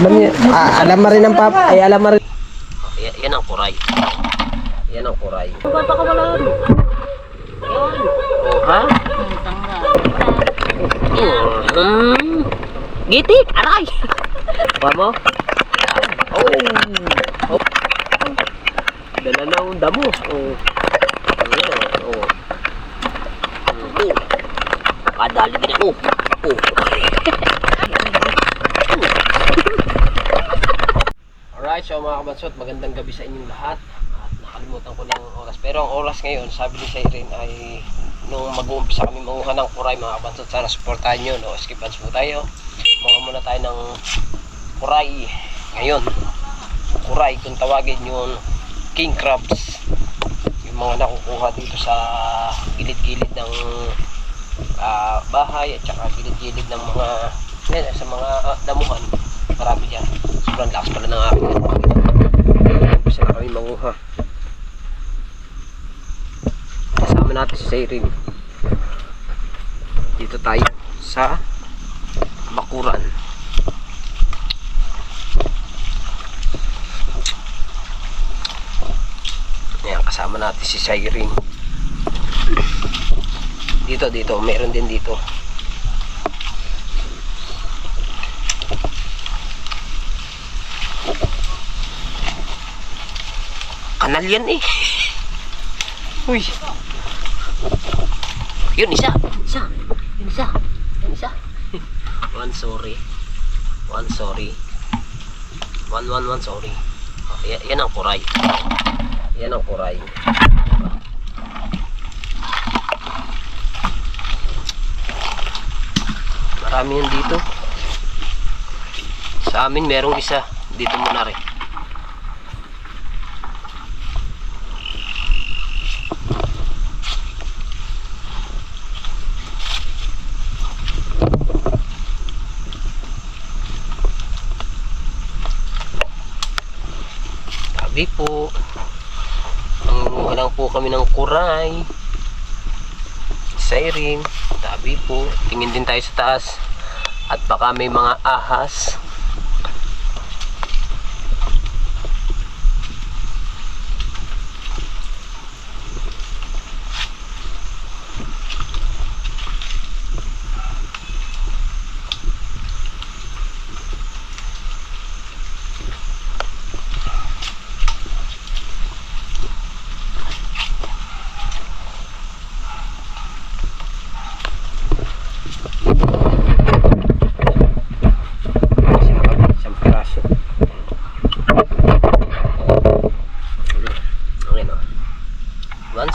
Alam niya, alam mo rin ang ay alam mo rin. Yan ang kuray. Yan ang kuray. Bata ka wala rin. Yan. Oh, ha? Gitik, aray. Kuha mo? Oh. Dala na ang damo. Oh. Oh. Kadali din ako. Oh. Alright, so mga kabansot, magandang gabi sa inyong lahat. At nakalimutan ko na yung oras. Pero ang oras ngayon, sabi ni Siren ay nung mag-uumpisa kami manguha ng kuray mga kabansot, sana supportahan nyo. No? Skip ads po tayo. Manguha muna tayo ng kuray ngayon. Kuray, kung tawagin yun, king crabs. Yung mga nakukuha dito sa gilid-gilid ng bahay at saka gilid-gilid ng mga sa mga damuhan. Marami dyan. Sobrang lakas pala ng aking umpisa na kami manguha. Kasama natin si Siren. Dito tayo sa bakuran. Ayan, kasama natin si Siren. Dito, meron din dito. Kanal yan eh. Uy. Yun, isa. One sorry. One sorry. One sorry. Oh, yan ang kuray. Yan ang kuray. Marami yan dito. Sa amin merong isa. Dito muna rin. Tabi po. Mangunguha lang po kami ng kuray. Siren. Tabi po. Tingin din tayo sa taas. At baka may mga ahas.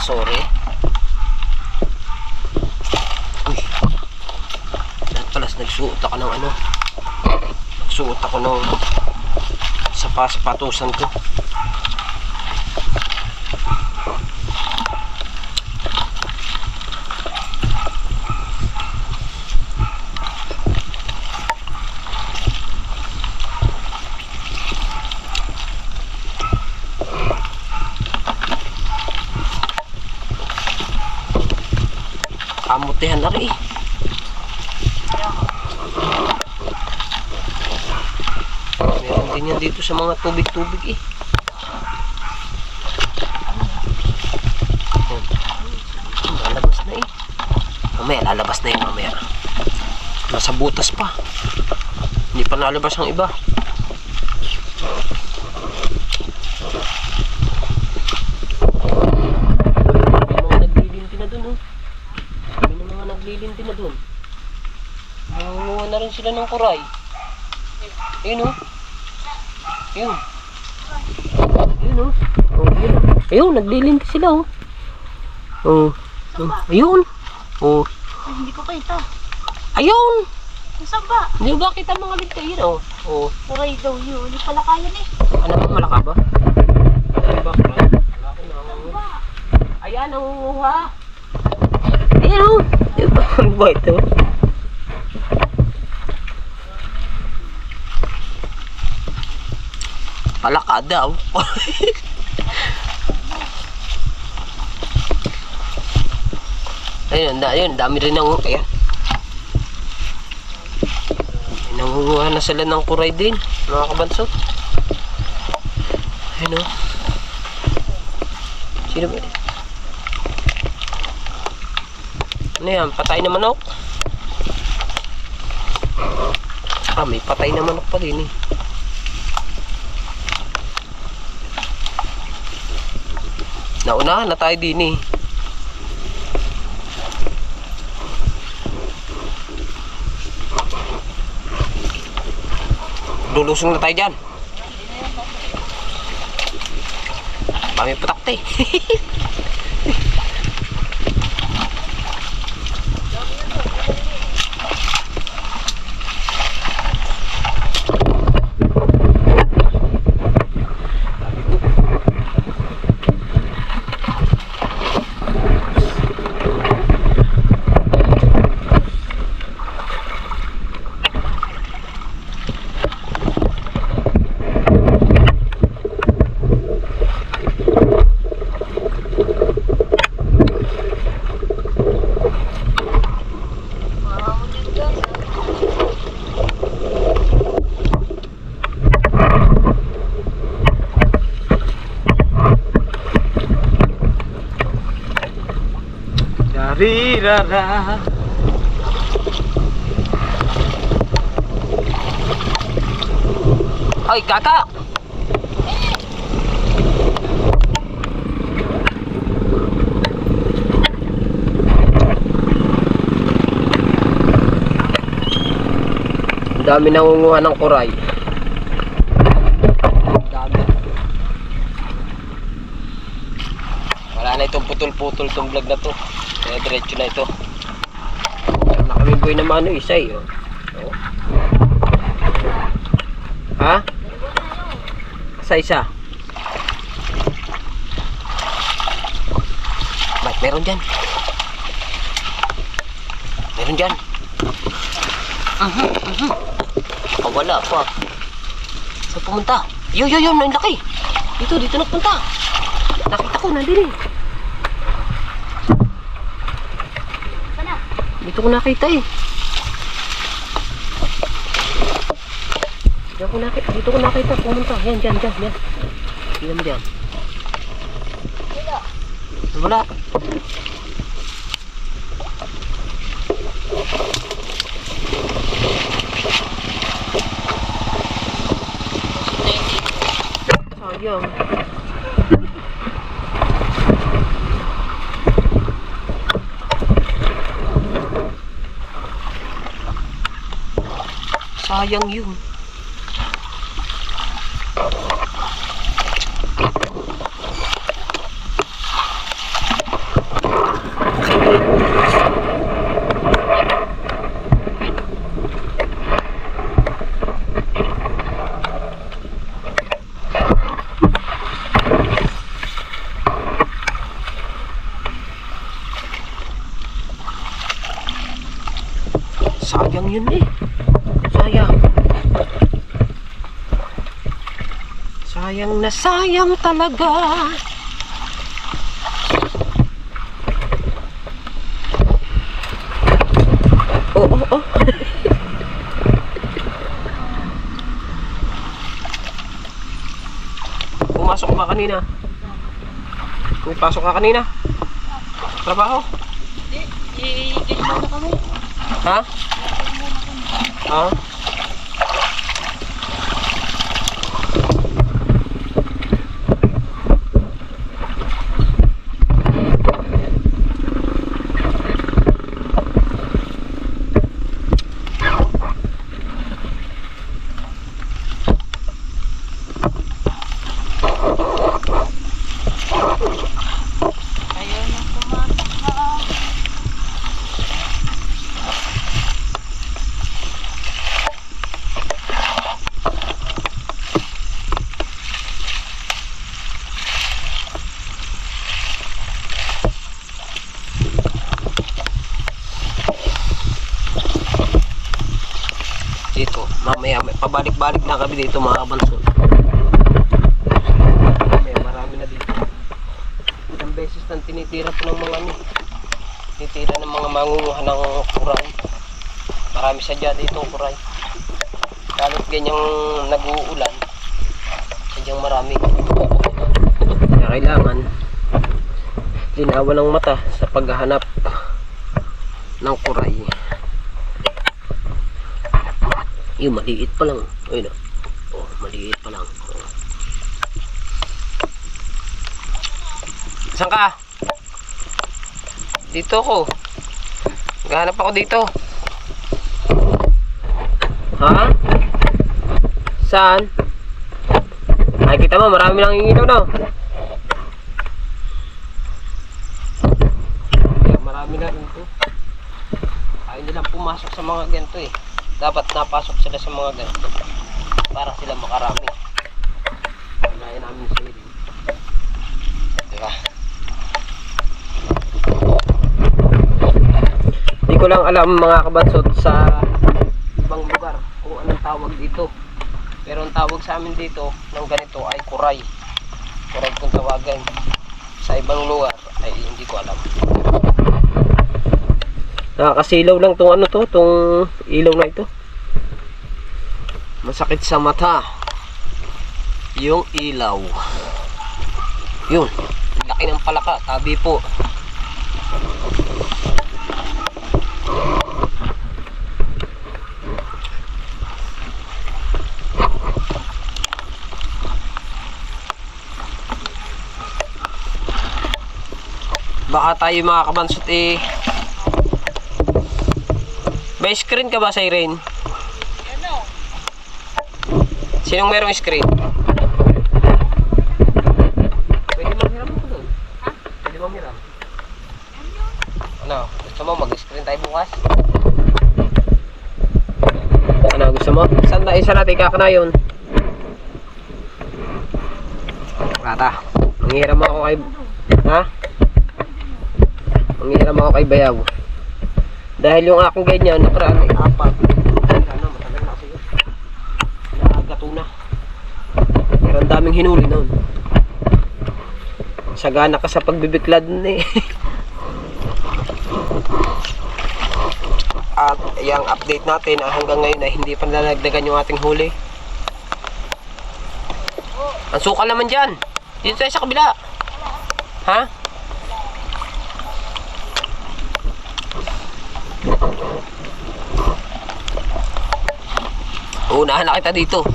Sorry. Uy. Dapat pala nagsuot ako ng ano. Nagsuot ako ng sapatusan ko. Kamutihan na rin. Meron din yan dito sa mga tubig-tubig eh. Lalabas na eh. Mamaya, lalabas na yun mamaya. Nasa butas pa. Hindi pa nalabas ang iba. Lilinti na dun. Nangunguha na rin sila ng kuray. Ayun o. Ayun. Ayun o. Ayun, naglilinti sila o. Oh. Ayun. Oh. Hindi ko kita. Ayun. Saan ba? Hindi ba kita mga linti? Ayun o. Oh. Kuray daw yun. Hindi pala kaya eh. Ano ba, malaka ba? Ano ba kuray? Ayan, nangunguha. Ayun o. Ano ba ito? Palaka daw. Ayun, dami rin ng ayan. Nangunguha na sila ng kuray din. Mga kabansot. Ayun o. Sino ba? Ano yan? Patay na manok? Ah, may patay na manok pa din eh. Naunahan na tayo din eh. Lulusong na tayo dyan. Mami patakte. Rirara. Ay, kakak! Dami nangunguha ng kuray. Dami. Wala na itong putol-putol itong vlog na to. Kaya diretso na ito. Meron na kaming buhay na mano isa eh. Oh. Oh. Ha? Isa. Ba't meron dyan? Meron dyan. Oh, wala pa. Saan pumunta? Yun, ang laki. Dito nagpunta. Nakita ko, nandun eh. Dito ko nakita eh. Dito ko nakita. Pumunta. Yan. Yan mo dyan. Wala. Sayang. Sayang yun. Sayang yun eh. Sayang talaga. Oh. Pumasok ka kanina? Pumipasok ka kanina? Trabaho? Hindi muna kami. Ha? Ha? Dito, mamaya pabalik-balik na kami dito mga kabansot. Marami na dito. Ilang beses nang tinitira po ng mga tinitira ng mga mangunguha ng kuray. Marami sadya dito kuray. Lalo't ganyang nag-uulan, sadyang marami. Kaya kailangan linawan ng mata sa paghahanap ng kuray. Yung maliit pa lang. Ayun, oh, maliit pa lang. Saan ka? Dito ko. Naghahanap ako dito. Ha? Saan? Ay, kita mo, marami lang yung ilaw, no? Kaya marami na rin ito. Ayaw nilang pumasok sa mga ganito eh. Dapat napasok sila sa mga ganito para sila makarami. Kaya namin sila. Diba? Hindi ko lang alam mga kabansot sa ibang lugar kung anong tawag dito. Pero ang tawag sa amin dito ng ganito ay kuray. Kuray kung tawagan. Sa ibang lugar ay hindi ko alam. Nakakasilaw lang tong ano to, tong ilaw na ito. Masakit sa mata yung ilaw. Yun, laki ng palaka, tabi po. Baka tayo mga kabansot eh. May screen ka ba sa Irene? Ano? Sinong merong screen? Pwede manghiram ko doon. Ha? Pwede manghiram. Ano? Gusto mo mag-screen tayo bukas? Ano gusto mo? Saan na isa natin kakanayon? Rata. Manghiram ako kay... Ha? Manghiram ako kay Bayaw. Dahil yung akong ganyan, nakaraan ay 4. Ano, matagal na kasi yun. Nakagato na. Pero ang daming hinuli noon. Sagana ka sa pagbibiklad nun eh. At yung update natin hanggang ngayon ay hindi pa nalagdagan yung ating huli. Ang sukal naman dyan. Dito tayo sa kabila. Ha? Unahan na kita dito.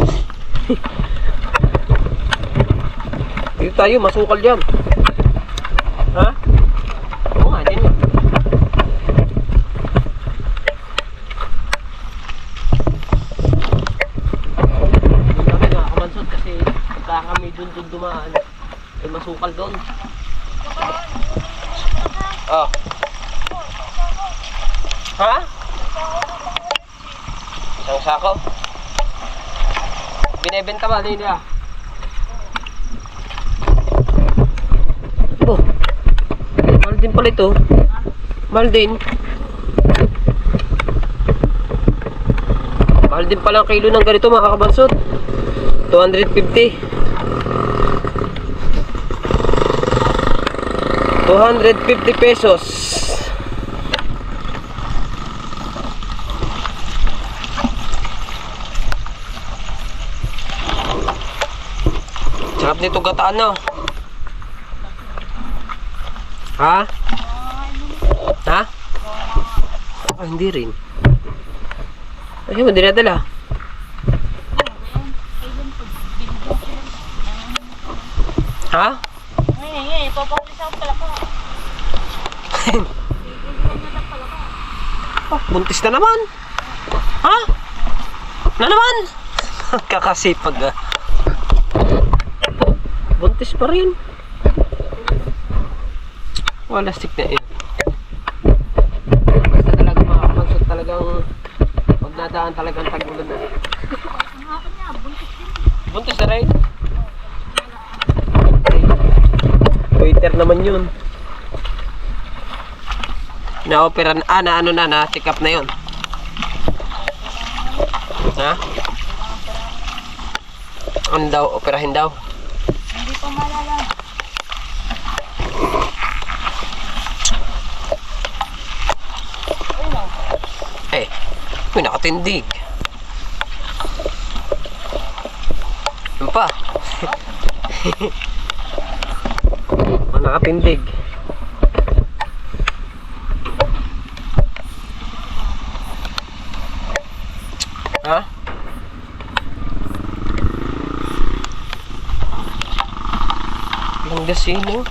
Dito tayo, masukal dyan. Ha? Oo nga, dyan yun. Doon kami nakakamansot kasi pagka kami dun dumaan ay masukal doon. Oh. Ha? Isang sako? Binebenta ba din niya? Oh. Mahal din pala ito. Mahal din. Mahal din pala ang kilo ng ganito mga kabansot. 250. 250 pesos. Sarap nito gataan na. Ha? Ha? Ah, hindi rin. Ay, mo dinadala. Ha? Ngayon, papaulis ako pala ko. Oh, buntis na naman. Ha? Na naman? Kakasipag ah. Buntis pa rin. Wala stick na yun. Basta talaga mga kabansot talagang magdadaan talagang tag-ulan na. Ang hapon niya, buntis din. Buntis na rin. Twitter naman yun. Na-operan, na ano na, check up na yun. Ha? Ano daw, operahin daw? Hindi pa malala. Eh, may nakatindig. pa. Nakatindig. Ha? Langgasino.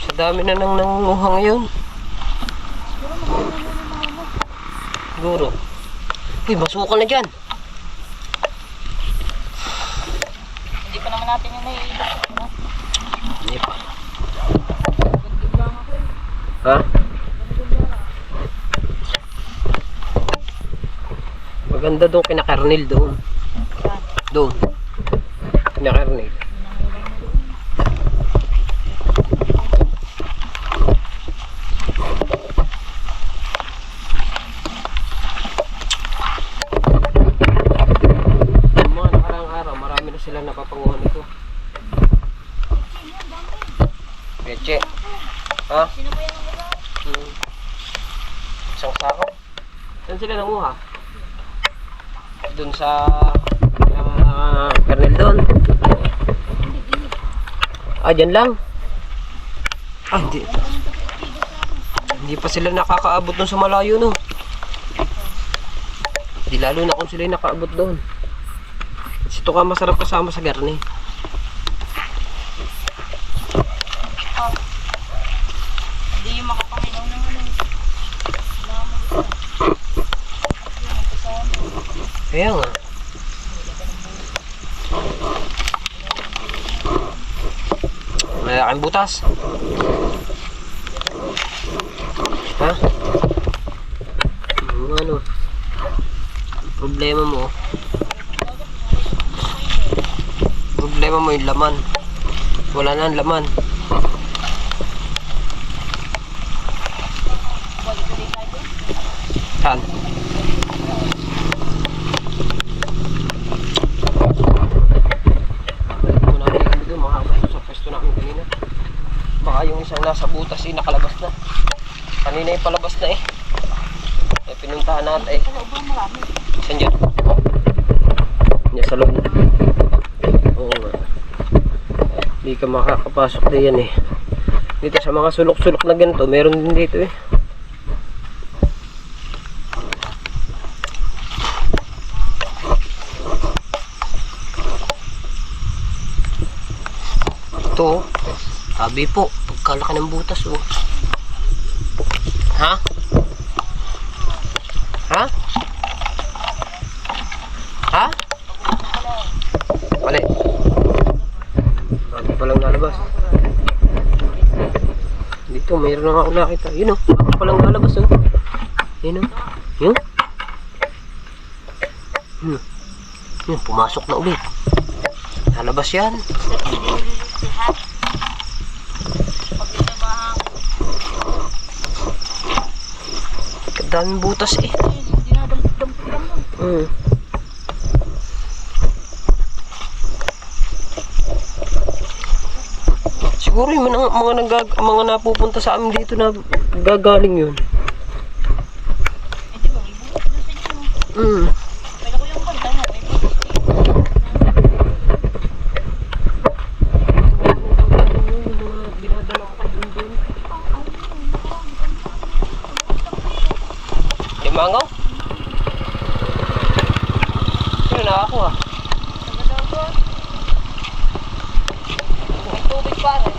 Sa dami na nang nangunguha ngayon. Siguro. Uy, masukal na dyan. Hindi pa naman natin yung naiibig. Hindi pa. Ha? Maganda doon kina Kernel doon. Doon. Kina Kernel. Mga nakarang araw, marami na sila napapanguhan ito. Peche. Ha? Sino ba yung iba? Isang sako. Saan sila nanguha? Doon sa Kernel doon. Ah, dyan lang. Ah, hindi pa sila nakakaabot doon sa malayo, no? Di lalo na kung sila nakaabot doon. Ito ka masarap kasama sa garni. Hindi yung makapangilaw ng ano. Kaya nga. Malaking butas. Ha? Ano? Problema mo. Problema mo yung laman. Wala na ang laman. Saan? Sa pwesto namin kanina. Baka yung isang nasa butas nakalabas na. Kanina palabas na eh. Pinuntahan natin eh. Saan dyan? Yan sa loob. Oo nga. Hindi ka makakapasok diyan eh. Dito sa mga sulok-sulok na ganito, meron din dito eh. Ito, sabi po, pagkalaki ng butas oh. Ha? Ha? Ha? Mali. Bago pa lang nalabas. Dito, mayroon na ako nakita. Yun oh, bago pa lang nalabas oh. Yun oh. Yun. Yun, pumasok na ulit. Nalabas yan. Daming butas eh. Siguro yung mga napupunta sa amin dito na gagaling yun. Pwede ko yung banda na. Mango? Sino na ako ah? May tubig pa rin.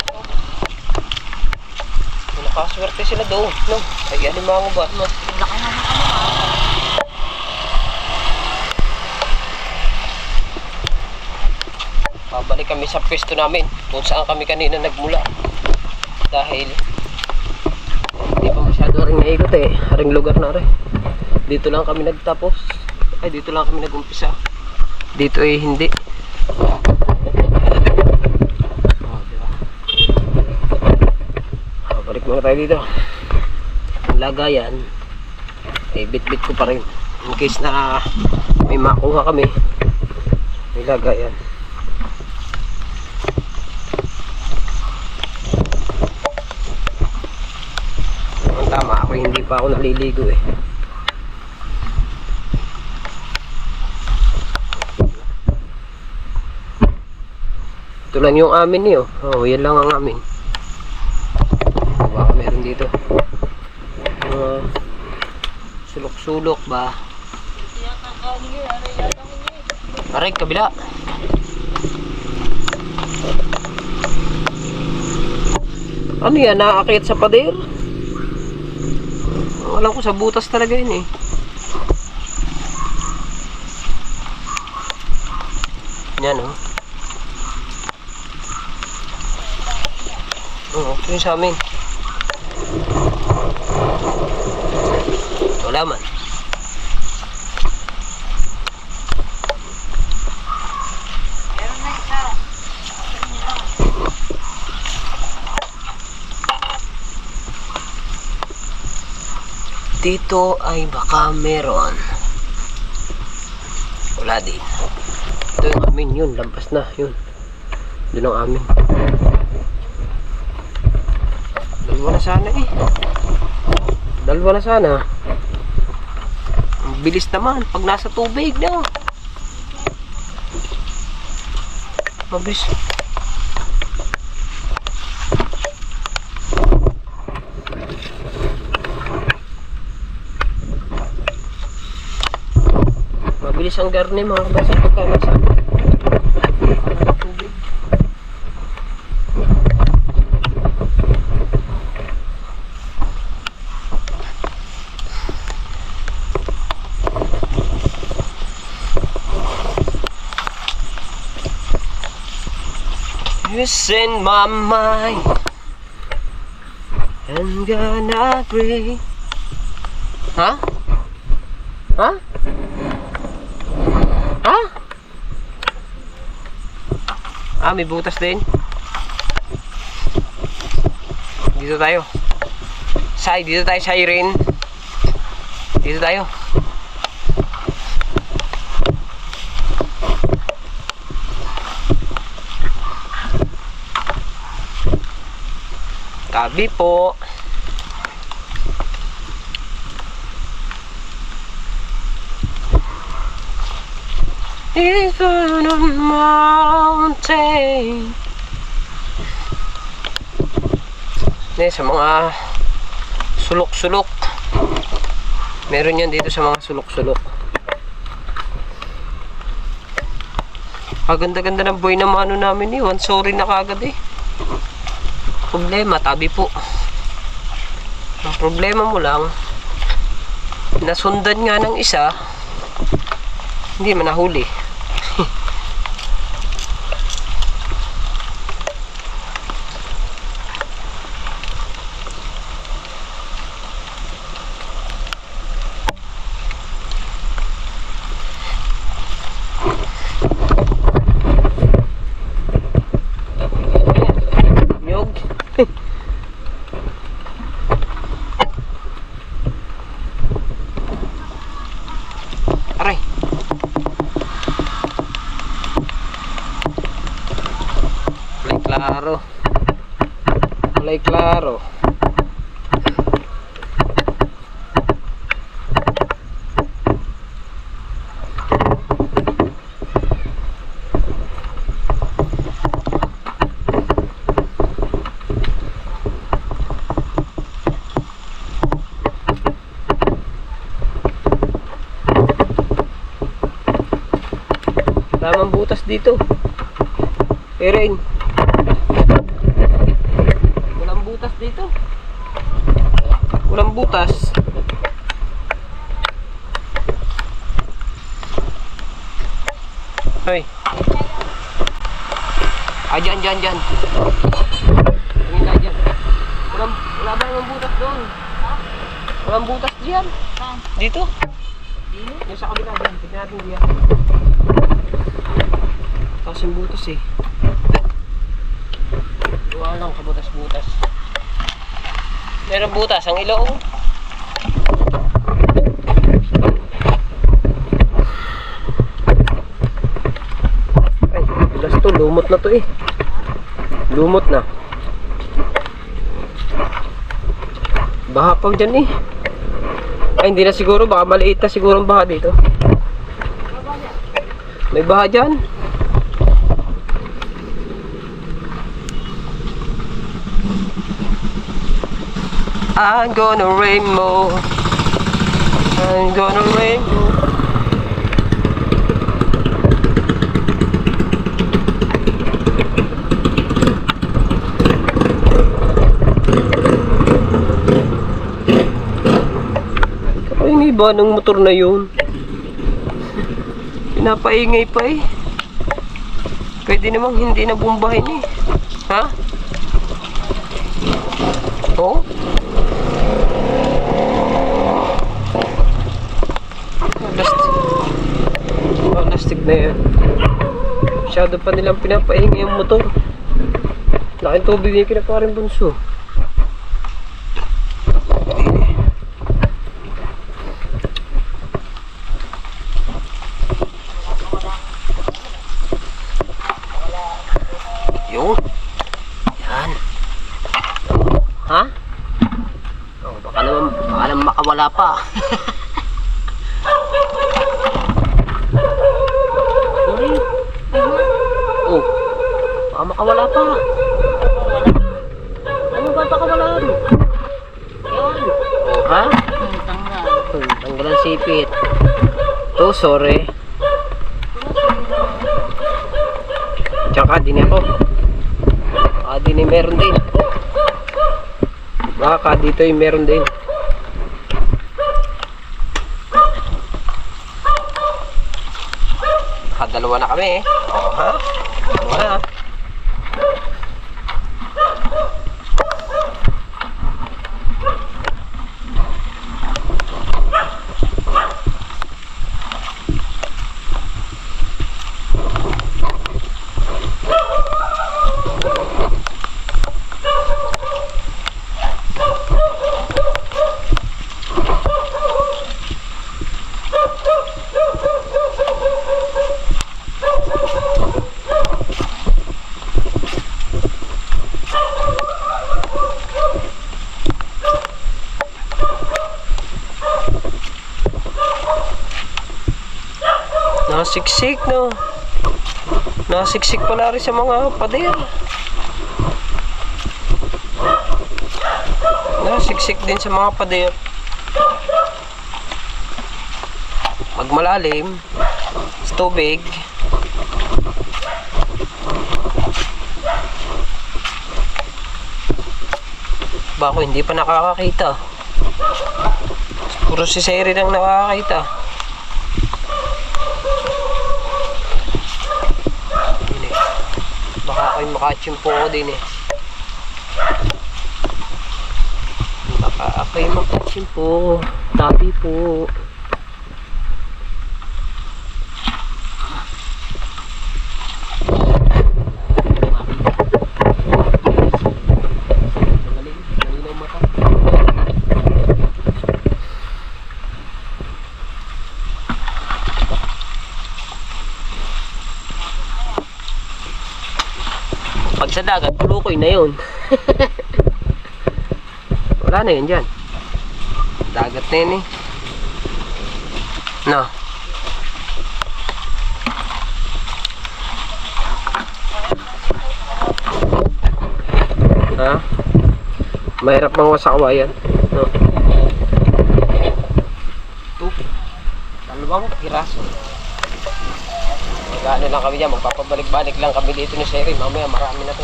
Nakaswerte sila doon, no? Ay, alimango ba? No? Laki na ng ano Pabalik kami sa pwesto namin kung saan kami kanina nagmula. Dahil hindi pa masyado rin naikot eh. Haring lugar na rin. Dito lang kami nagtapos. Ay, dito lang kami nagumpisa. Dito eh, hindi. Oh, diba? Balik muna tayo dito. Ang lagayan, eh, bit-bit ko pa rin. In case na may makuha kami, may lagayan. Ang tama, ako hindi pa ako naliligo eh. lang yung amin niyo. Oh, yan lang ang amin. Baka meron dito. Sulok-sulok ba? Aray, kabila. Ano yan? Nakakit sa pader? Alam ko sa butas talaga yun eh. Yan oh. Oo, ito yung sa amin. Wala man. Meron na isa. Dito ay baka meron. Wala din. Ito yung amin, yun. Lampas na, yun. Doon ang amin. Dalawa na sana eh. Dalawa na sana. Ang bilis naman pag nasa tubig na. Mabilis. Mabilis ang garne mga kabasa pagka nasa tubig. It's in my mind and gonna breathe. Ha? Ha? Ha? Ah, may butas din. Dito tayo. Dito tayo, Siren. Dito tayo. Tabi po. It's on a mountain. Sa mga sulok-sulok. Meron yan dito sa mga sulok-sulok. Ganda-ganda ng buhay na mano namin eh. Sorry na kagad eh. Problema, tabi po. Ang problema mo lang, nasundan nga ng isa, hindi man nahuli. Aray. Kulay klaro. Kulay klaro. Tamang butas dito. Erin. Walang butas dito. Walang butas. Hoy. Dyan. Tingin na dyan. Wala ba yung butas doon? Walang butas diyan. Dito. Yung sa kabila dyan. Tignan natin diyan. Taas yung butas eh. Wala lang kabutas-butas. Meron butas ang ilong. Ay, butas to. Lumot na to eh. Lumot na. Baha pa dyan eh. Ay, hindi na siguro. Baka maliit na siguro ang baha dito. May baha dyan. I'm gonna rainbow. I'm gonna rainbow. Kapaingay ba ng motor na yun? Pinapaingay pa eh. Pwede namang hindi na bumbahin eh. Ha? Oo? Plastic na yan. Masyado pa nilang pinapaingay yung motor. Laking tubig na yung kinakaring bunso. Yun. Yan. Ha? Oh, baka naman makawala pa. Oh, baka makawala pa. Ano ba pakawalaan? Yan. Oh, ha? Tanggal ang sipit. Oh, sorry. Tsaka din ako. Din ay meron din. Baka dito ay meron din. Dalawa na kami eh. Oo ha? Dalawa na. Nasiksik no. Nasiksik pala rin sa mga pader. Nasiksik din sa mga pader. Pag malalim sa tubig, bako hindi pa nakakakita. Puro si Seri lang nakakakita. Baka ako'y makachimpo ko din eh. Baka ako'y makachimpo. Tabi po. Malinaw mata. Pag sa dagat, pulukoy na yun. Wala na yun dyan. Dagat na yun eh. No. Ha? Mahirap mga wasakwa yan. No. Ito. Dalawang piraso. Magano lang kami dyan, magpapabalik-balik lang kami dito ni Seri. Mamaya marami na to.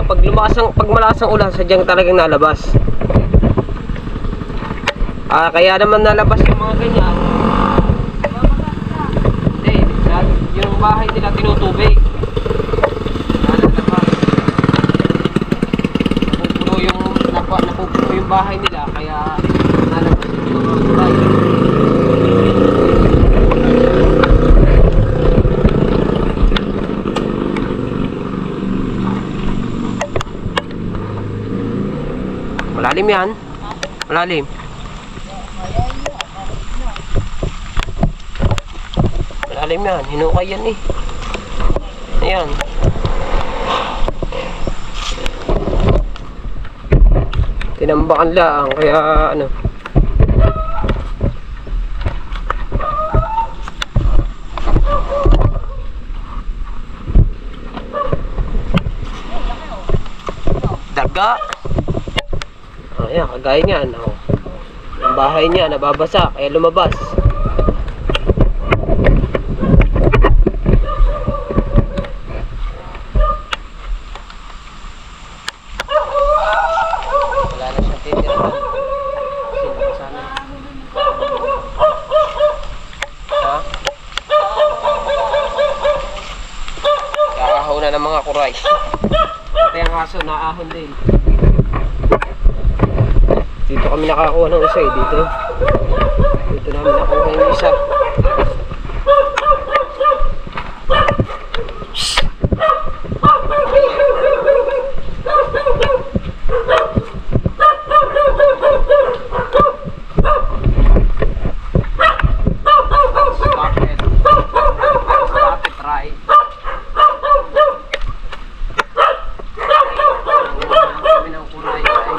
Pag malakas ang ulan, sadyang talagang nalabas. Kaya naman nalabas yung mga ganyan. Hindi, yung bahay nila tinutubig. Napupuno yung bahay nila, kaya nalabas yung mga bahay. Malalim yan. Malalim. Malalim yan. Hinukay yan eh. Ayan. Tinambakan lang. Kaya ano. higa. Ayan, kagaya niyan. Oh. Ang bahay niya, nababasa, kaya lumabas. Wala na siyang titirahan. Sino sana? Ha? Kaahaw na ng mga kuray. Pati ang aso, naahon din. Dito kami nakakuha ng isa eh, dito. Dito namin nakuha yung isa. Stop it. Stop it, right. Kami ng kuray guys.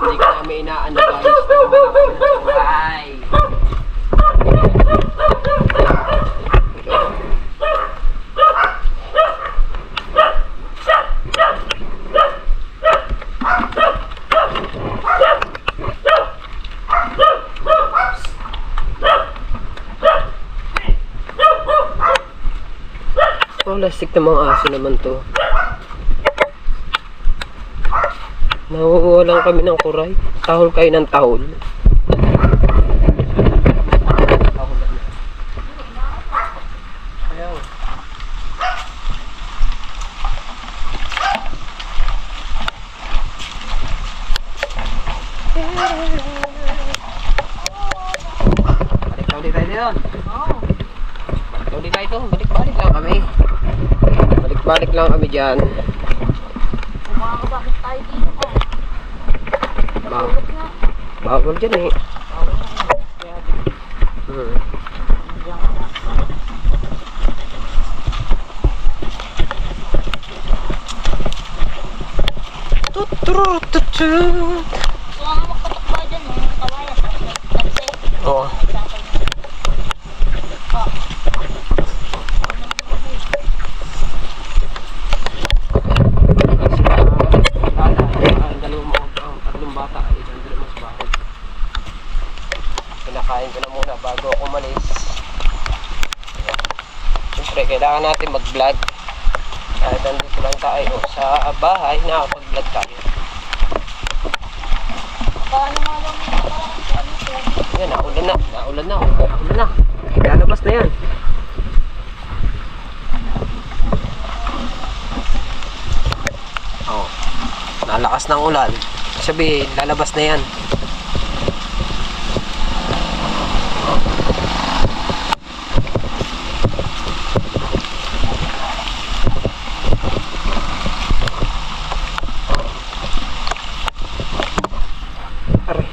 Hindi ka namin inaano guys. Ay. Plastic na mga aso naman to. Nangunguha lang kami ng kuray. Tahol kayo ng tahol. Ayaw. Balik ulit tayo doon. Balik ulit tayo doon. Balik-balik lang kami. Balik-balik lang kami dyan. Kumakabakit tayo dito ko. Bawal dyan eh. So, ang makatok ba dyan, mga kawayan? Oo. Pinakain ko na muna bago ako umalis. Siyempre, kailangan natin mag-vlog. Kahit nandito lang tayo sa bahay, nakapag-vlog tayo. Paano nga lang yung parang ano? Yan, naulan na. Naulan na. Naulan na. Lalabas na yan. Oh, nalakas ng ulan. Sabihin, lalabas na yan. Aray.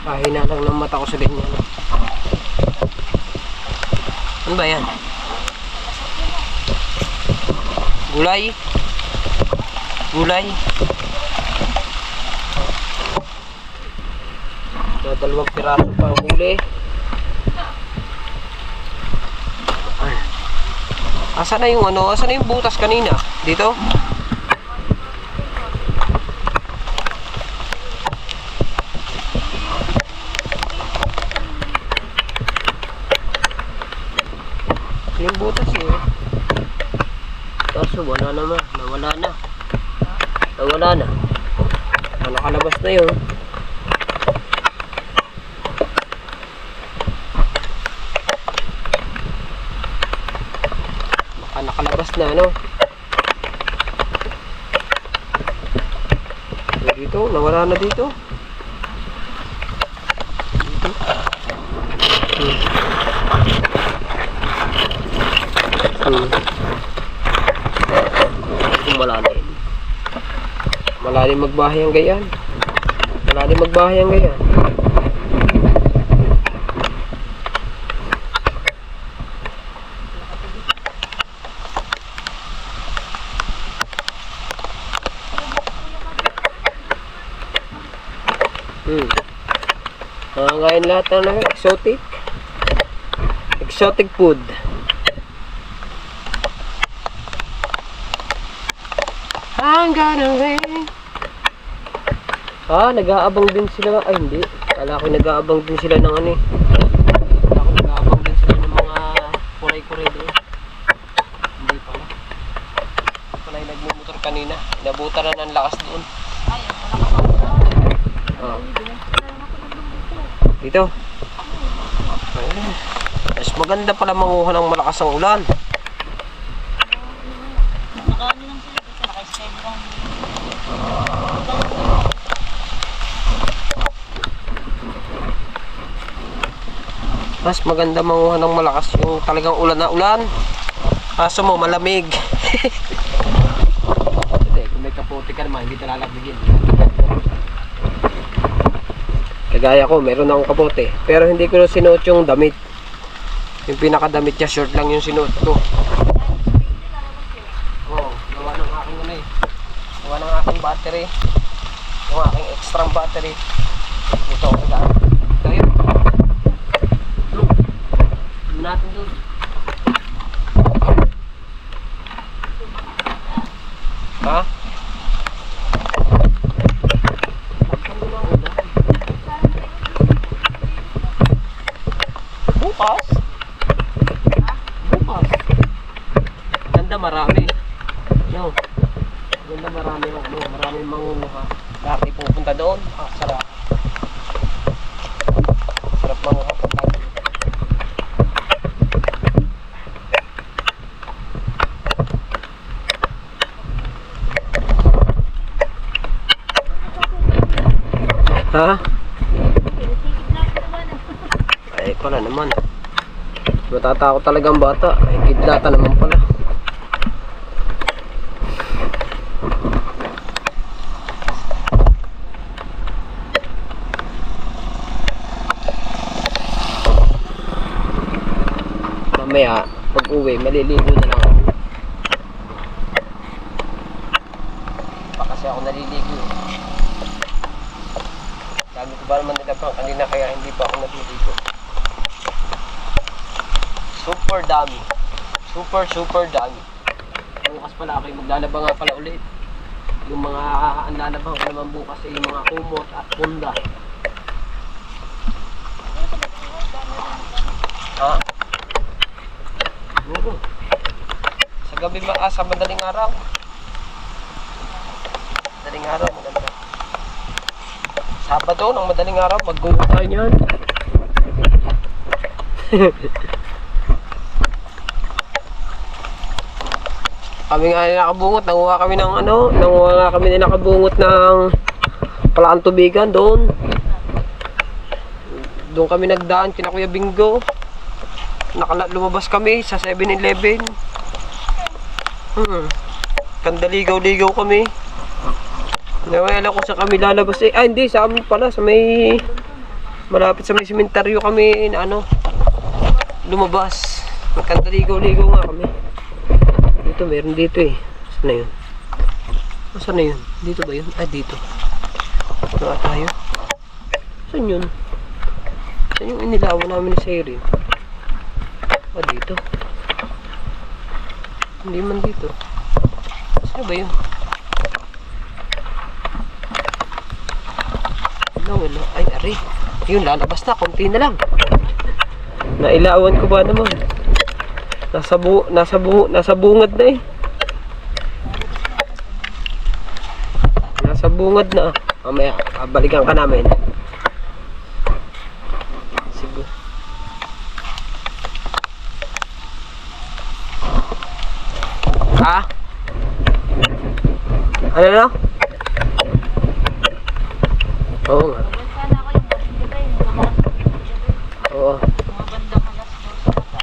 Pahina lang ng mata ko sa ganyan. Ano ba yan? Gulay. Gulay. Dalawang piraso pa ang huli. Ay. Asa na yung ano? Asa na yung butas kanina? Dito? Yung butas eh. Kaso wala naman. Nawala na. Nawala na. Nakalabas na yun. Baka nakalabas na ano. Dito, nawala na dito. Malalim. Malalim magbahay ang gayan. Malalim magbahay ang gayan. Ngayon lahat na exotic. Exotic food. I'm gonna rain. Nag-aabang din sila. Ay, hindi. Kala ko nag-aabang din sila ng ano eh. Kala ko nag-aabang din sila ng mga kuray-kuray doon. Hindi pala. Pala yung nagmumotor kanina. Inabutan na ng lakas doon. Dito. Ayun. Mas maganda pala manguha ng malakas ang ulan. Nakano lang sila kasi naka-stay lang. Mas maganda manguha ng malakas yung talagang ulan na ulan. Kaso mo malamig. Hindi, kung may kapote ka naman, hindi talalabigin. Kagaya ko, meron akong kapote. Pero hindi ko sinuot yung damit. Yung pinakadamit niya, short lang yung sinuot ko. Oo, gawa ng aking ano eh. Gawa ng aking battery. Yung aking extra battery. Ito ako nagaan. Tayo. Natin doon. Ha? Bukas? Bukas. Ganda marami. No. Ganda marami ng ano, marami mangunguha. Dati pupunta doon. Sarap. Sarap manguha punta doon. Ha? Ay pala naman. Matatakot talagang bata. Ay kidlata naman pala. Mamaya pag uwi maliligo na lang ako. Pa kasi ako naliligo. Dami ko ba naman nilabang kanina kaya hindi pa ako naliligo. Super dami. Super dami. Bukas pala ako maglalaba nga pala ulit. Yung mga ang lalabang ko naman bukas ay yung mga kumot at punda. Ha? Oo. Sa gabi sa madaling araw. Madaling araw maganda. Sabado ng madaling araw, mag-go tayo niyan. Kami nga nakabungot, nanguha kami ng ano, nanguha nga kami na nakabungot ng Palaan Tubigan doon. Doon kami nagdaan kina Kuya Bingo. Lumabas kami sa 7-Eleven. Kandaligaw-ligaw kami. Nawala ko sa kami lalabas eh. Ah, hindi, sa amin pala. Sa may malapit sa may sementeryo kami ano, lumabas. Magkandaligaw-ligaw nga kami. Dito, meron dito eh. Saan na yun? Saan na yun? Dito ba yun? Ah, dito. Ano tayo? Saan yun? Saan yung inilawan namin ni Siren? Ah, dito. Hindi man dito. Saan ba yun? Wala. Ay, ari. Yun, lalabas na. Konti na lang. Nailawan ko ba naman? Nasa bungad na eh. Nasa bungad na. Mamaya, balikan ka namin. Siguro. Ha? Ano na? Oo nga. Sana ako yung maganda yung lumakas ng picture doon. Oo. Mga bandang alas 2 ata.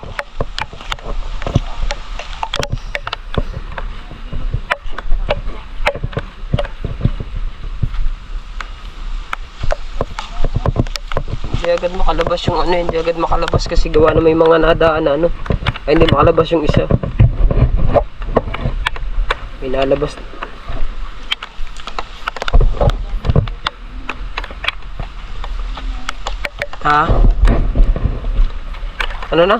Hindi agad makalabas yung ano, hindi agad makalabas kasi gawa na may mga nadaan na ano. Ay hindi makalabas yung isa. May nalabas. Ha? Ano na?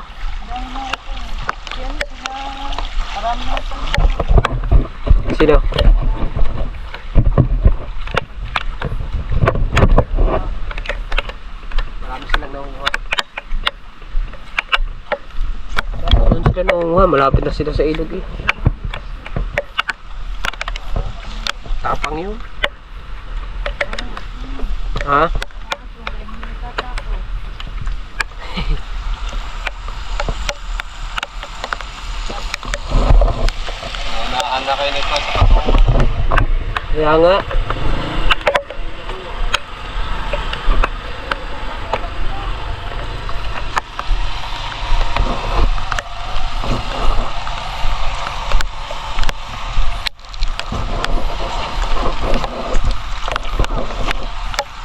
Yan, marami na ito. Sino? malapit na sila sa ilog eh. Tapang yun. Ha? Naanak kayo nito. Kaya nga.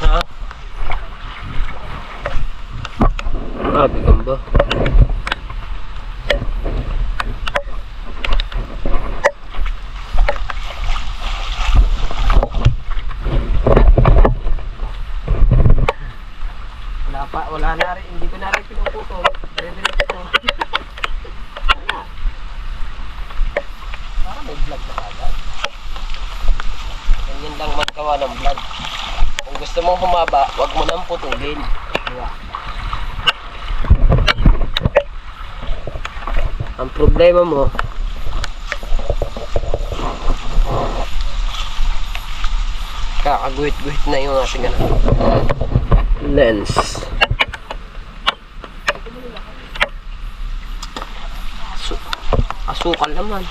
Ha? Gamba. Wala na rin, hindi ko na rin pinuputo. Dire-diretso ko. Wala. Para may vlog na agad. Ganyan lang magkawa ng vlog. Kung gusto mong humaba, huwag mo nang putulin. Diba? Ang problema mo, kakaguhit-guhit na yung ating lens. Asukal naman.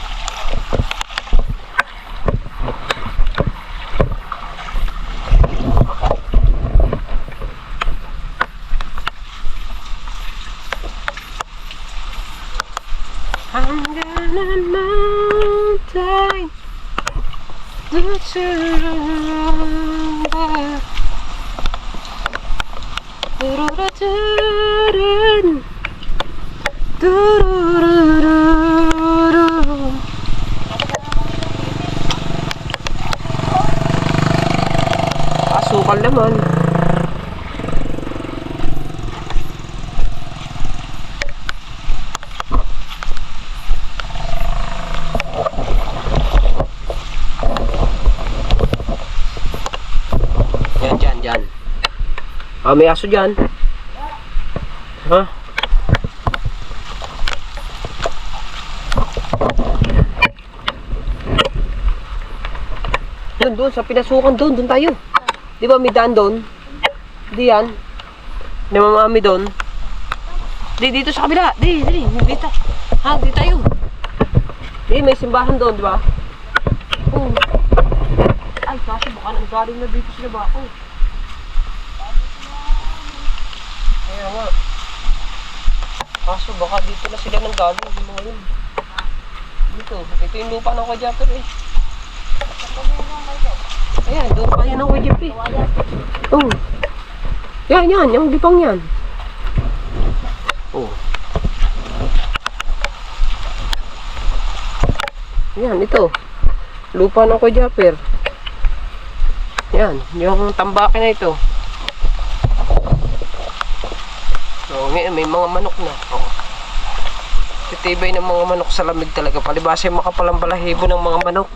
Hanggang mountain the surrender. Tururururun. Tururururun. Asukal naman. Yan. Ah, may aso dyan. Ha? Doon sa pinasukan doon tayo. Di ba may daan doon? Di yan. Di mamami doon. Di dito sa kabila. Di dito. Ha, di tayo. Di may simbahan doon, di ba? Ay, kasi baka nang galing na dito sila ba ako? Kaya nga. Kaso baka dito na sila nang galing. Yung mga yun. Dito. Ito yung lupa ng Kajapper eh. Ayan, doon pa yan ang Kajap eh. Oh. Yan. Yung lipang yan. Oh. Yan, ito. Lupa ng Kajapper. Yan, yung tambake na ito. So, ngayon may mga manok na. Oh. Titibay ng mga manok sa lamig talaga. Palibasa yung makapalang balahibo ng mga manok.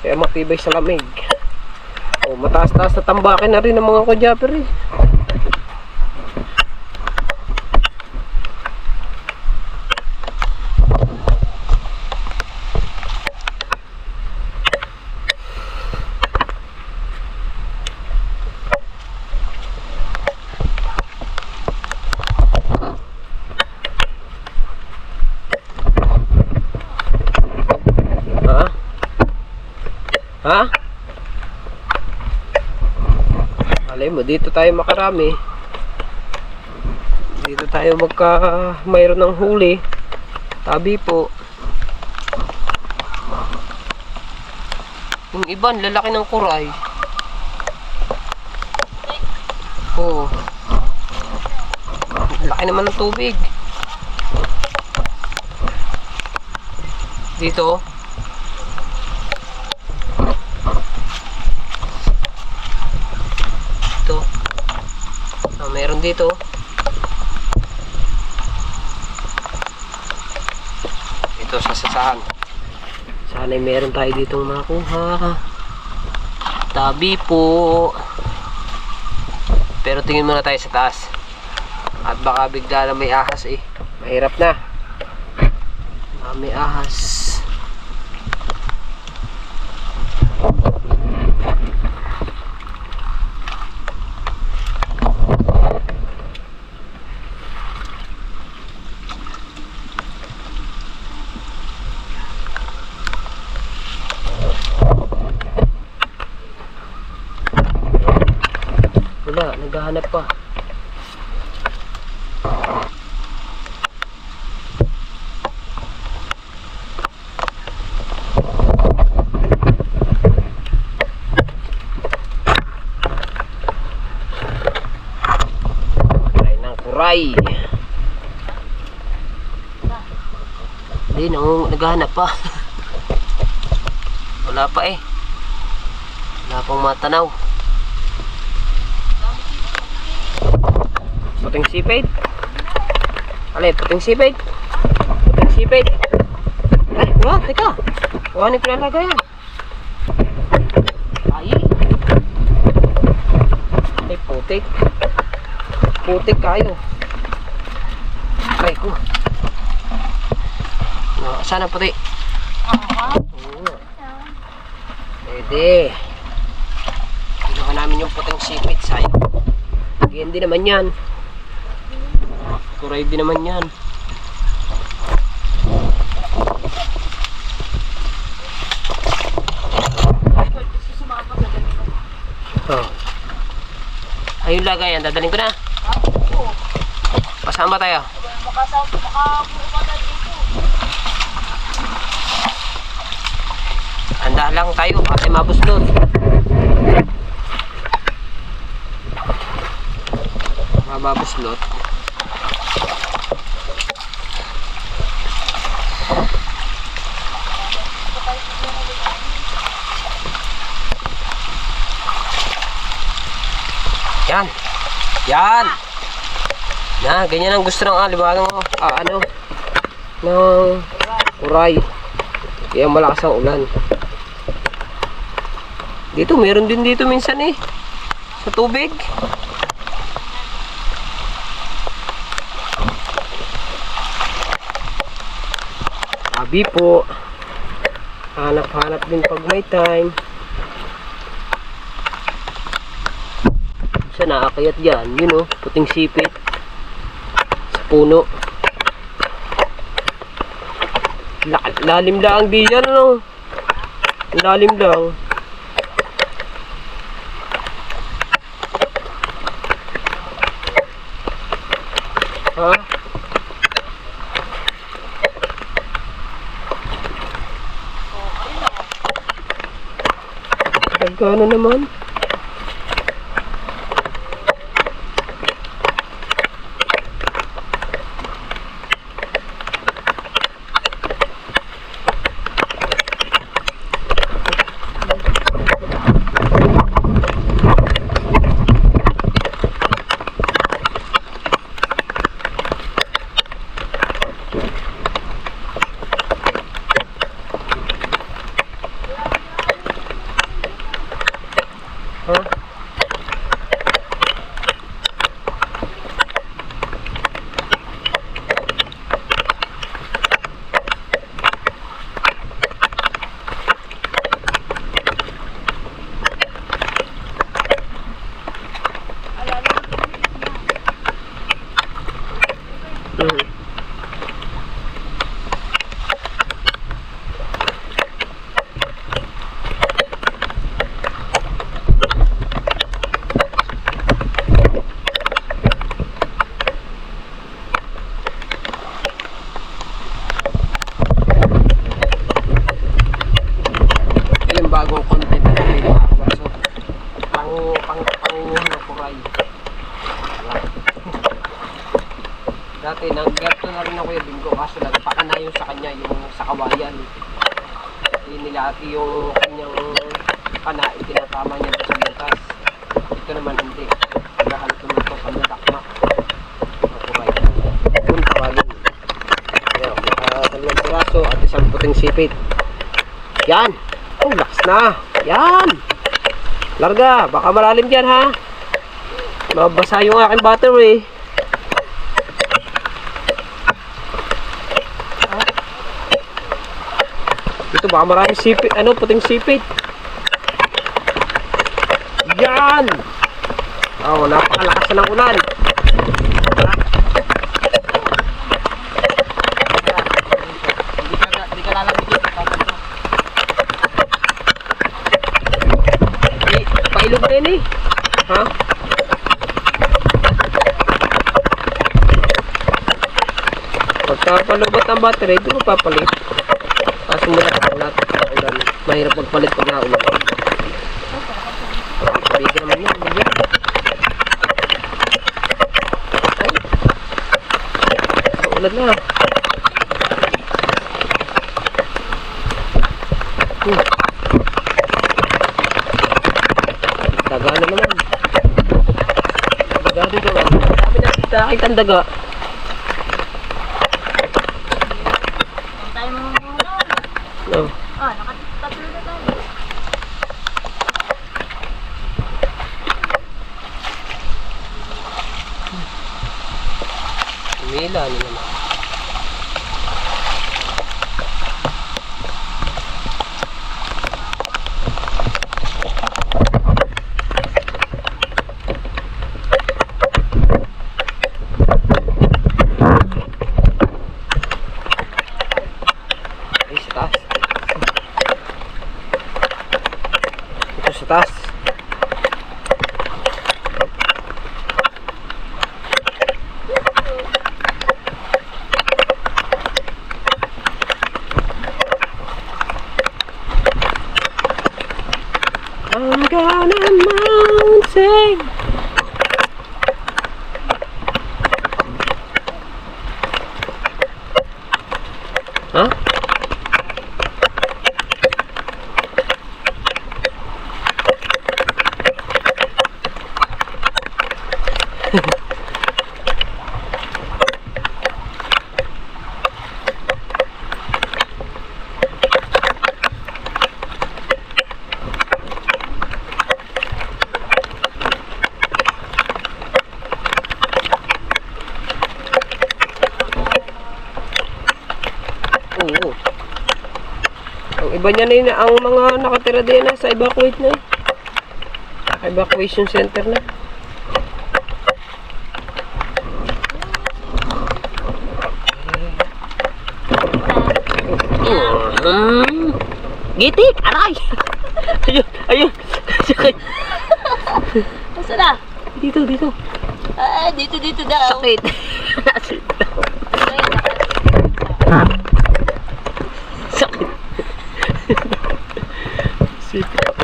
Kaya matibay sa lamig. Oh, mataas-taas na tambake na rin ng mga Kajapper eh. Ha? Alay mo, dito tayo makarami. Dito tayo mayroon ng huli. Tabi po. Yung iba, lalaki ng kuray. Oo. Laki naman ng tubig. Dito. Meron dito. Ito sa sasahan. Sana'y meron tayo ditong makuha. Tabi po. Pero tingin muna tayo sa taas. At baka bigla na may ahas eh. Mahirap na. May ahas. Wala, naghahanap pa. Kuray ng kuray. Hindi, naghahanap pa. Wala pa eh. Wala pang matanaw. Puting sipid. Alay, puting sipid. Puting sipid. Ay, wala, teka. Kuhanin ko na lagay yan. Ay. Ay, putik. Putik kayo. Ay, ko. Saan ang puti? Oo. Pwede. Kinuha namin yung puting sipid. Sayang. Ganyan din naman yan. Kuray din naman yan. Oh. Ayun lagay yan. Dadaling ko na. Pasama tayo. Handa lang tayo kasi mabuslot. Mababuslot. Yan. Yan. Yan, ganyan ang gusto ng liwanag ng ng kuray. Kaya malakas ang ulan. Dito, meron din dito minsan eh. Sa tubig. Abi po. Hanap-hanap din pag may time. Isa nakakayat dyan. Yun o, puting sipit. Sa puno. Lalim lang di yan ano. Lalim lang. Ha? Gano'n naman. Bagong content na rin mga kabaso. Pangunguhan na kuray. Dati nag-gerto na rin ako yung Bingo kaso nagpakanayon sa kanya yung sa kawayan. Inilati yung kanyang kana, itinatama niya sa butas. Ito naman hindi. Naghahalap naman ito sa madakmak na kuray. Kung tawagin. Ayan, dalawang piraso at isang puting sipit. Yan! Oh, lakas na. Yan. Larga. Baka malalim dyan, ha? Mabasa yung aking battery. baka maraming sipit, ano, puting sipit. Yan! Oh, napakalakas na ng ulan. Hindi ka lalamig dito. Pailog na yun eh. Ha? Pagkapalubat ng battery, ito mapapalit. Kaso mula ka natin sa ulan. Mahirap magpalit pag naulan. Bigyan naman yun. Bigyan. Ay. Ulan na. Daga na naman. Daga dito nga. Dami na nakita ang daga. Kung tayo mamumulong. No. Ah, nakatatlo na tayo. Umila ano naman. Ay, sa taas. Ito sa taas. I'm gonna mountain. Huh? Oo. Ang iba niya na yun, ang mga nakatira din na sa evacuate na. Evacuation center na. Gitik! Aray! Ayun! Ayun! Masa na? Dito, dito. Ah, dito daw. Sakit. Sakit. Sipit ako.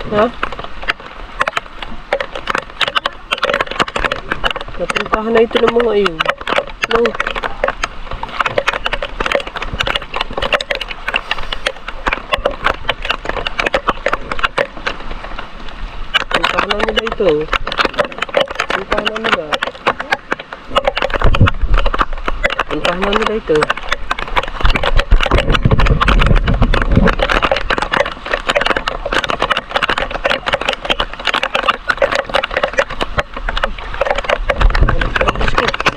Ha? Napuntahan na ito ng mga iyon. No. Puntahan na nila ito. Puntahan na nila. Puntahan na nila ito.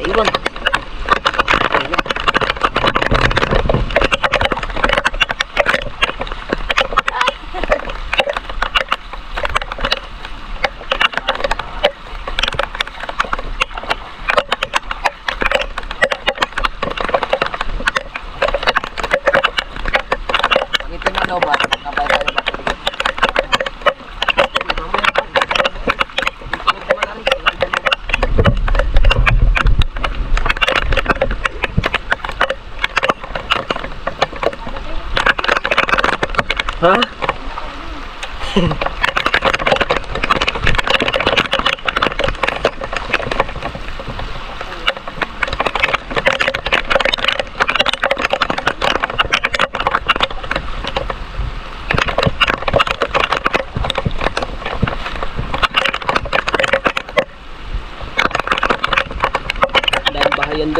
Naiwan. Ito na daw ba? Nabay tayo ba? Ha? Dahil bahayan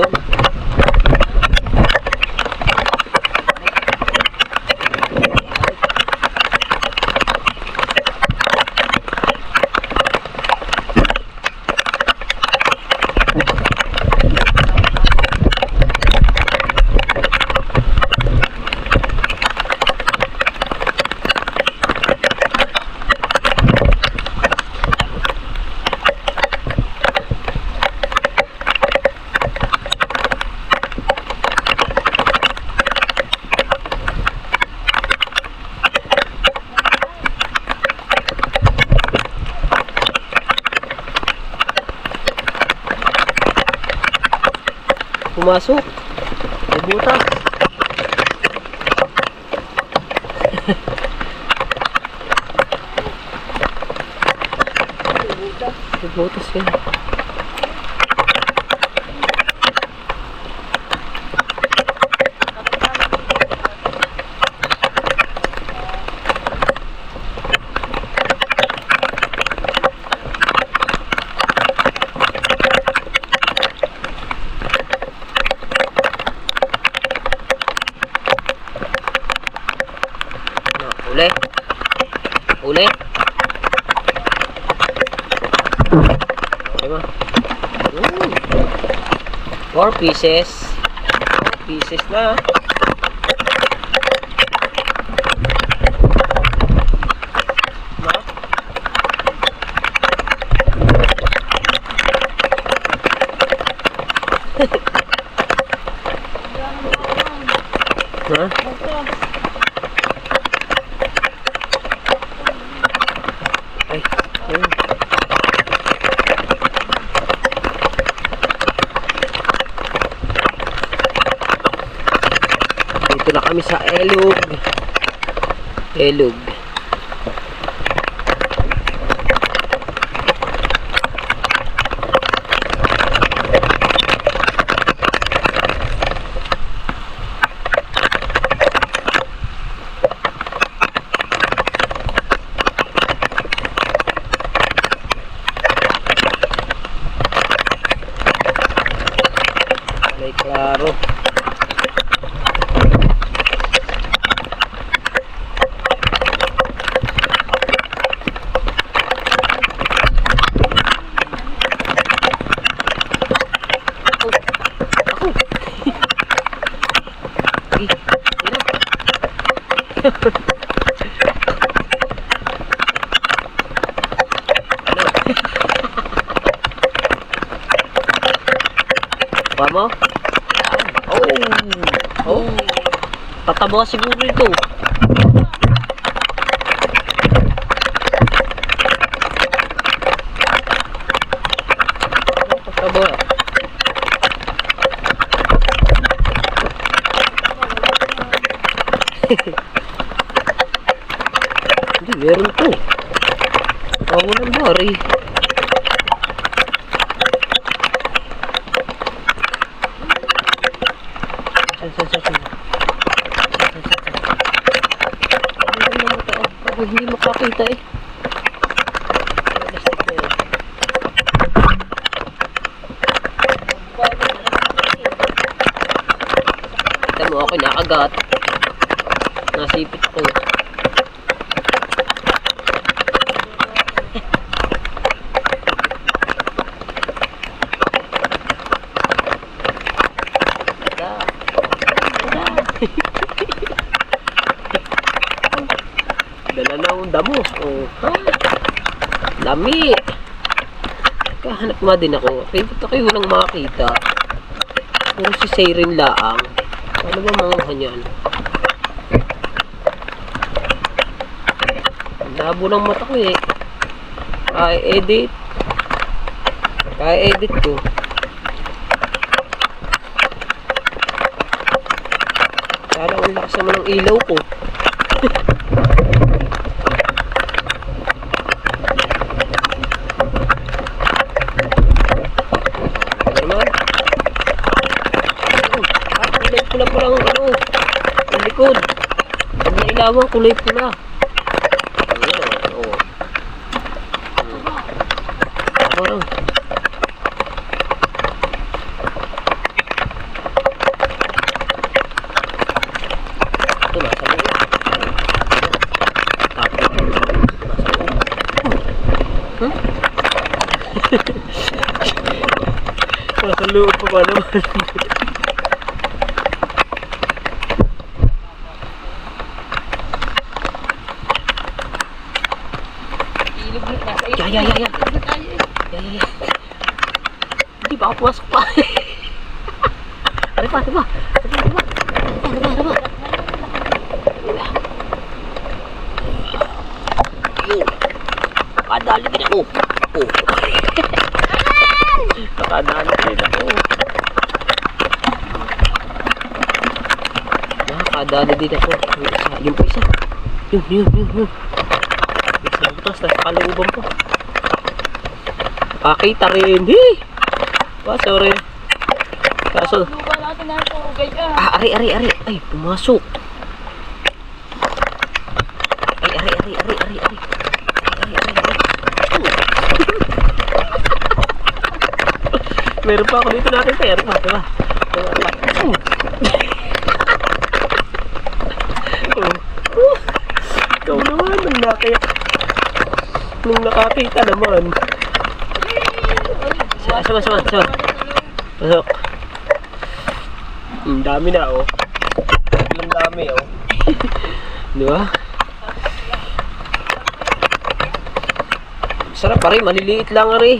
pumasok. May butas. May butas yan. Uli. Uli. Okay ba? 4 pieces. 4 pieces na. Ma? Ha? Ay, ayun. Dito na kami sa Elug. Elug. May klaro. Pa mo? Oh. Tataba siguro ito. Tataba. Hindi, meron to. Ako ng bari. Hindi makakita eh. Plastic na yan. Kita mo ako nakagat. Nasipit ko. Dala na ang damo. Oh. Lami. Kahanap nga din ako. Favorite ako yung walang makakita. Puro si Siren laang. Ano ba mga kanyan? Labo ng mata ko eh. Kaya-edit. Kaya-edit ko. Sana ang lakas naman ng ilaw ko. Kulay pula pa lang ano. Ang likod. Pag nailawan, kulay pula. Oo. Parang. Ito na, sa loob. Tapos. Nasa loob pa ba naman? Ya. Hindi ba ako pumasok pa? Ano ba? Yun. Nakadali din ako. Nakadali din ako. Nakadali din ako. Yung pa isa. Yun. Isa butas na kalooban po. Nakakita rin. Hey! Sorry. Kaso. Lupa natin na ito. Ganyan. Ari. Ay, pumasok. Ari. Meron pa ako dito natin. Meron pa, diba? Ikaw naman, nung nakakita naman. Sama. Pasok. Ang dami na, oh. Ang dami, oh. Di ba? Sarap pa rin, maliliit lang rin.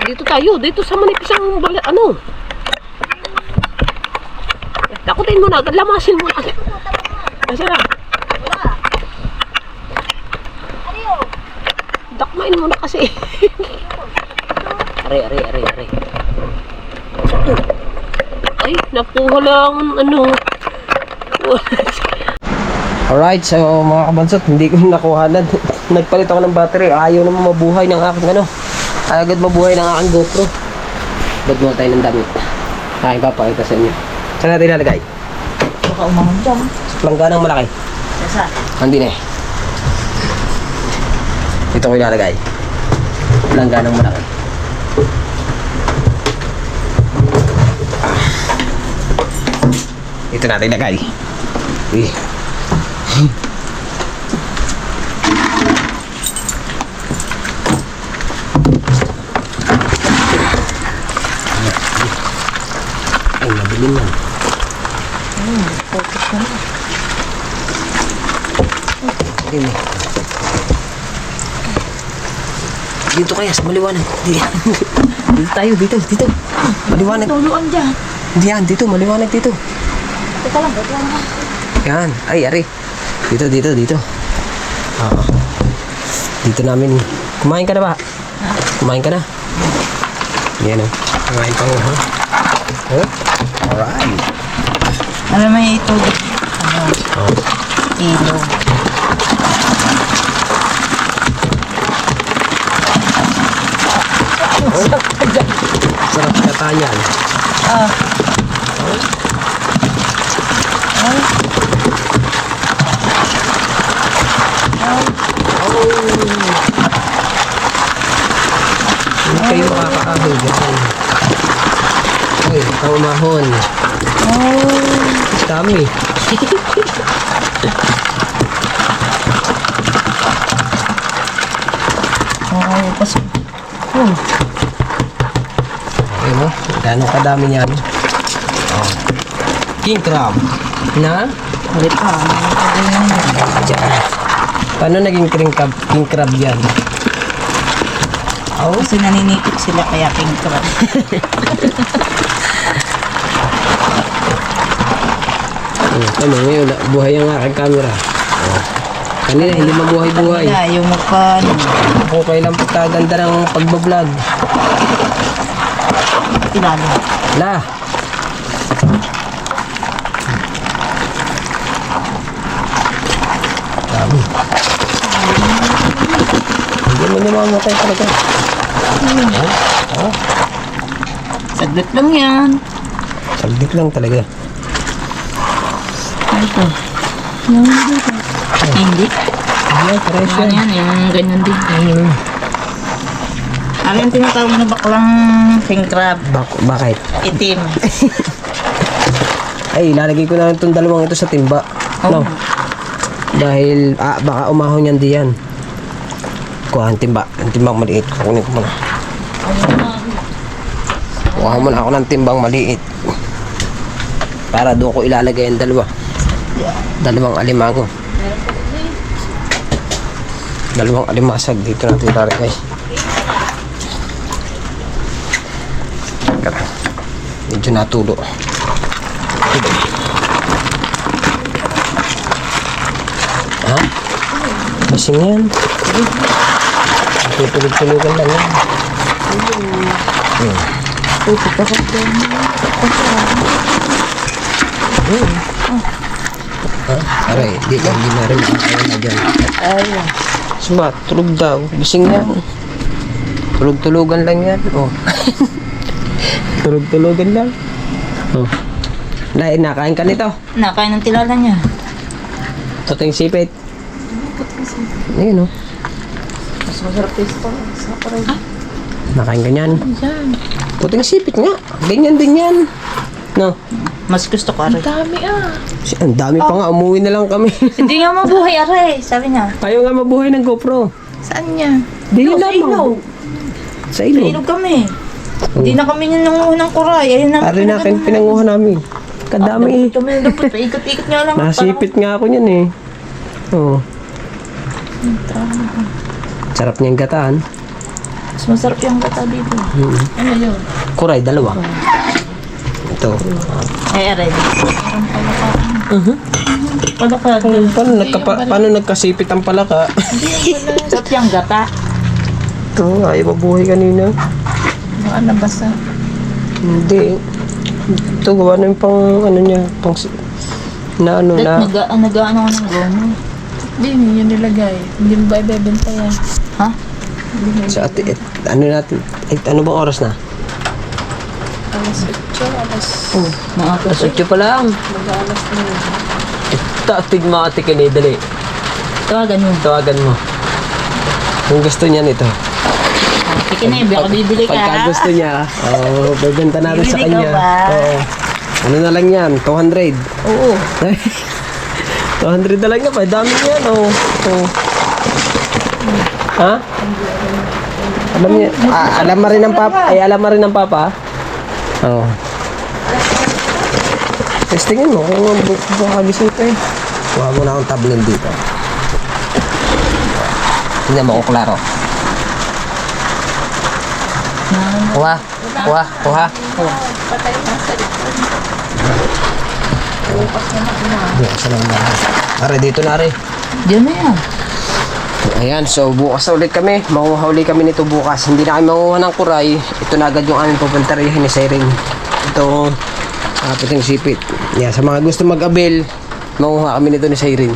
Dito tayo, dito sa manipis ang ano. Takutin mo na, lamasin mo na. Nasaan na? Dakmain mo na kasi. Ari. Ay, nakuha lang, ano. Alright, so mga kabansot, hindi ko nakuhanan. Nagpalit ako ng battery. Ayaw naman mabuhay ng aking ano. Agad mabuhay ng aking GoPro. Bad mo tayo ng damit. Aking papakita sa inyo. Saan natin ilalagay? Baka umangon dyan. Langganang malaki. Saan? Hindi na eh. Dito ko ilalagay. Langganang malaki. Ito natin ilagay. Ay, mabilin yan. Focus na. Hindi. Dito kaya, sa maliwanag. Dito tayo, dito. Maliwanag. Tuluan dyan. Hindi yan, dito, maliwanag dito. Teka lang. Yan, ay, ari. Dito. Oo. Dito namin. Kumain ka na ba? Kumain ka na? Yan o. Kumain pa mo, ha? Alright. Alam mo ito. Kilo. Sarap kata yan. Hindi kayo makakaahol dyan. Uy, kaumahon. Dami. Pasok. Ayun o, gano'ng kadami niyan. Oh. King crab. Na? Ulit pa. Diyan. Paano naging king crab yan? Oh, kasi naninipit sila kaya king crab. Ano ngayon, buhay ang aking camera. Oh. Kanina, hindi mabuhay-buhay. Kanina, yung magkano. Kung kailan pagkaganda ng pagbablog. Tinalo. La! Dami. Hindi mo namamatay talaga. Oh. Saglit lang yan. Saglit lang talaga. Ito. Yung dito. Hindi. Ayan, pares yan. Yan, yung ganyan din. Ano yung tinatawag na baklang king crab? Bakit? Itim. Ay, ilalagay ko na itong dalawang ito sa timba. Oh. No? Dahil, baka umahon yan diyan. Kuha ang timba. Ang timbang maliit. Kukunin ko muna. Kuha muna ako ng timbang maliit. Para doon ko ilalagay ang dalawa. Dalawang alimango. Dalawang alimasag. Dito natin ilalagay. Medyo natulo. Ha? Basing yan. Tutulog-tulugan lang yan. Aray, di na rin makakain na dyan. Suma, tulog daw. Gising yan. Tulog-tulogan lang yan. Oh. Tulog-tulogan lang. Oh. Nakain ka nito. Nakain ng tilala niya. Puting sipit. Ayun oh. Mas masarap taste pa. Sarap pa rin. Nakain ka niyan. Yan. Puting sipit nga. Ganyan din yan. No. Mas gusto ko aray. Ang dami pa nga. Umuwi na lang kami. Hindi nga mabuhay aray. Sabi niya. Ayaw nga mabuhay ng GoPro. Saan niya? Di Sa lamang. ilog. Sa Sa ilog. ilog kami. Hindi na kami yung nanguha ng kuray. Ayun na. Ari na akin pinanguha namin. Kadami. Kami dapat paikot-ikot nga lang. Nasipit nga ako niyan eh. Oo. Sarap niyang gataan. Mas masarap yung gata dito. Ano yun? Kuray, dalawa. Ito. Ay, aray. Palaka. Paano nagkasipit ang palaka? Sarap yung gata. Ito, ayaw mabuhay kanina. Baka nabasa. Hindi. Ito, gawa na yung pang, ano niya, pang, na ano na. Nag-ano ako ng gomo. Hindi, yun nilagay. Hindi mo ba ibebenta yan? Ha? Sa ati, ano natin, ano bang oras na? Alas 8, alas Mga Alas 8 pa lang. mag-alas na yun. Tatig mga ati dali. tawagan mo. Tawagan mo. Kung gusto niya nito. Sige na, baka bibili ka. Pagka gusto niya, bebenta natin sa Bibili ka kanya. ba? Oo. Ano na lang yan? 200. Oo. 200 na lang yan. Dami yan. Oh. Ha? Alam niya. Alam mo rin ng papa. Ay, alam mo rin ng papa. Oo. Testingin mo kung baka gising ka eh. Kuha mo na akong tablet dito. Tingnan mo kung klaro. Kuha. Bukas na lang na. Are, dito na are. Diyan na yan. Ayan, so bukas na ulit kami. Manguha ulit kami nito bukas. Hindi na kami manguha ng kuray. Ito na agad yung aming pupuntaryhin ni Siren. Ito, puting sipit. Yan, sa mga gusto mag-abil, manguha kami nito ni Siren.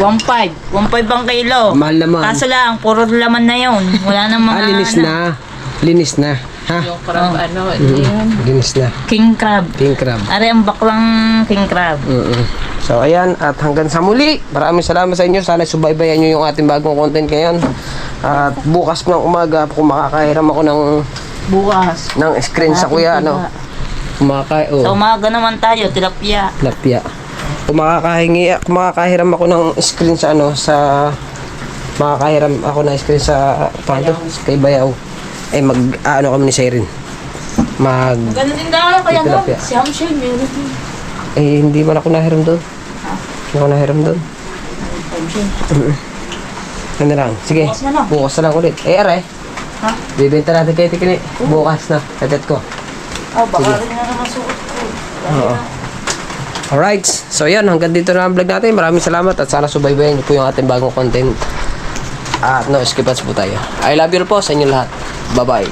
1.5. 1.5 ang kilo. Mahal naman. Kaso lang, puro laman na yun. Wala nang mga... Linis na. Linis na. Ha? Yung crab, ano, yan. Linis na. King crab. King crab. Are ang baklang king crab. So ayan, at hanggang sa muli, maraming salamat sa inyo. Sana subaybayan nyo yung ating bagong content ngayon. At bukas ng umaga, kung makakahiram ako Bukas. ng screen sa kuya, ano. Sa umaga naman tayo, tilapia. Lapya. Kung makakahiram ako ng screen sa ano, makakahiram ako ng screen sa, paano, kay Bayaw. Ano kami ni Siren. Ganun din daw, kaya no? Tilapia. Si Hamshay, meron din. Hindi man ako nahiram doon. Hindi ako nahiram doon. Ano lang, sige. Bukas na lang. Bukas na lang ulit. Are. Ha? Bibenta natin kay Tikini. Bukas na. Kadet ko. Baka rin na naman suot ko. Oo. Alright. So yan, hanggang dito na ang vlog natin. Maraming salamat at sana subaybayan niyo po yung ating bagong content. At no skip ads po tayo. I love you po sa inyo lahat. Bye-bye.